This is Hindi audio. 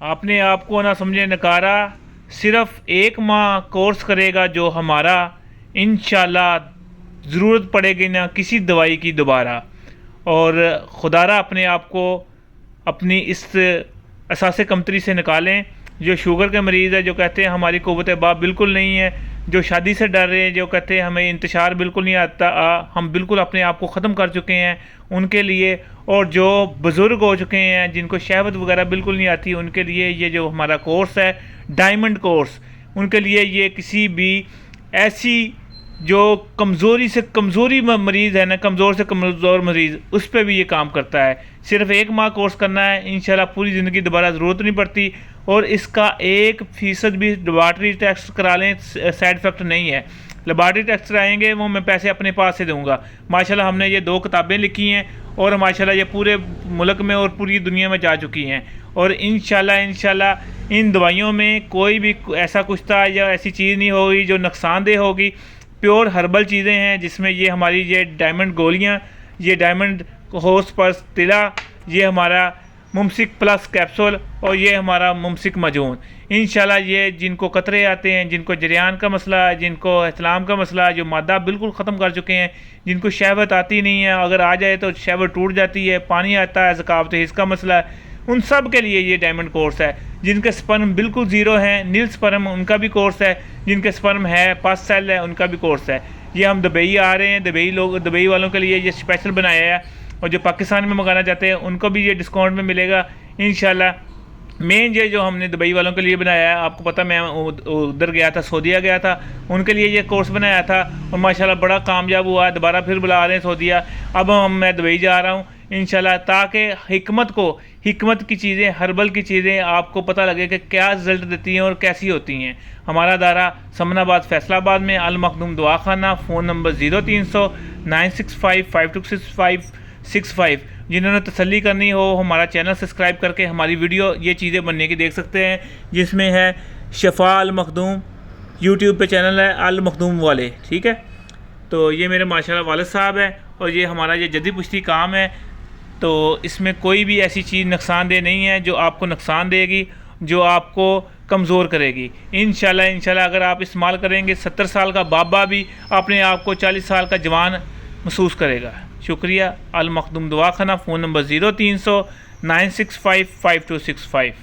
अपने आप को ना समझे नकारा, सिर्फ 1 माह कोर्स करेगा जो हमारा, इंशाल्लाह ज़रूरत पड़ेगी ना किसी दवाई की दोबारा। और खुदारा अपने आप को अपनी इस असासे कमतरी से निकालें। जो शुगर के मरीज़ है, जो कहते हैं हमारी क़ुव्वत बाप बिल्कुल नहीं है, जो शादी से डर रहे हैं, जो कहते हैं हमें इंतशार बिल्कुल नहीं आता, हम बिल्कुल अपने आप को ख़त्म कर चुके हैं, उनके लिए। और जो बुज़ुर्ग हो चुके हैं, जिनको शहवत वगैरह बिल्कुल नहीं आती, उनके लिए ये जो हमारा कोर्स है डायमंड कोर्स, उनके लिए ये किसी भी ऐसी जो कमज़ोरी से कमज़ोरी मरीज़ है ना, कमज़ोर से कमज़ोर मरीज़, उस पर भी ये काम करता है। सिर्फ 1 माह कोर्स करना है, इंशाल्लाह पूरी ज़िंदगी दोबारा ज़रूरत नहीं पड़ती। और इसका 1% भी लेबॉर्ट्री टेस्ट करा लें, साइड इफ़ेक्ट नहीं है। लेबॉर्ट्री टेस्ट कराएंगे वो मैं पैसे अपने पास से दूंगा। माशाल्लाह हमने ये 2 किताबें लिखी हैं और माशाल्लाह ये पूरे मुल्क में और पूरी दुनिया में जा चुकी हैं। और इंशाल्लाह इन दवाइयों में कोई भी ऐसा कुछ था या ऐसी चीज़ नहीं होगी जो नुकसानदेह होगी। प्योर हर्बल चीज़ें हैं, जिसमें ये हमारी ये डायमंड गोलियाँ, ये डायमंड हॉर्सपर्स तिला, ये हमारा मुमसिक प्लस कैप्सूल और ये हमारा मुमसिक मजून। इंशाल्लाह ये जिनको कतरे आते हैं, जिनको जरियान का मसला है, जिनको इस्लाम का मसला है, जो मादा बिल्कुल ख़त्म कर चुके हैं, जिनको शहवत आती नहीं है, अगर आ जाए तो शहवत टूट जाती है, पानी आता है, ज़कावत इसका मसला है, उन सब के लिए ये डायमंड कोर्स है। जिनके स्पर्म बिल्कुल ज़ीरो हैं, नील स्पर्म, उनका भी कोर्स है। जिनके स्पर्म है, पस सेल है, उनका भी कोर्स है। ये हम दुबई आ रहे हैं, दुबई वालों के लिए ये स्पेशल बनाया है। और जो पाकिस्तान में मंगाना चाहते हैं उनको भी ये डिस्काउंट में मिलेगा इंशाल्लाह। मेन ये जो हमने दुबई वालों के लिए बनाया है, आपको पता मैं उधर गया था, सऊदीया गया था, उनके लिए ये कोर्स बनाया था और माशाल्लाह बड़ा कामयाब हुआ। दोबारा फिर बुला रहे हैं सऊदीया, अब मैं दुबई जा रहा हूँ इंशाल्लाह, ताकि हिकमत की चीज़ें, हर्बल की चीज़ें आपको पता लगे कि क्या रिज़ल्ट देती हैं और कैसी होती हैं। हमारा दायरा समनाबाद फैसलाबाद में, अल मखदूम दुआ खाना। Phone number 0300 965 5265। जिन्होंने तसल्ली करनी हो हमारा चैनल सब्सक्राइब करके हमारी वीडियो ये चीज़ें बनने की देख सकते हैं, जिसमें है शफा अल मखदूम, यूट्यूब पे चैनल है अल मखदूम वाले, ठीक है। तो ये मेरे माशाल्लाह वालिद साहब है और ये हमारा ये जदी पुश्ती काम है। तो इसमें कोई भी ऐसी चीज़ नुकसानदेह नहीं है जो आपको नुकसान देगी, जो आपको कमज़ोर करेगी। इंशाल्लाह अगर आप इस्तेमाल करेंगे, 70 साल का बाबा भी अपने आप को 40 साल का जवान महसूस करेगा। शुक्रिया। अल मखदूम दुआ खाना। Phone number 0300 965 5265।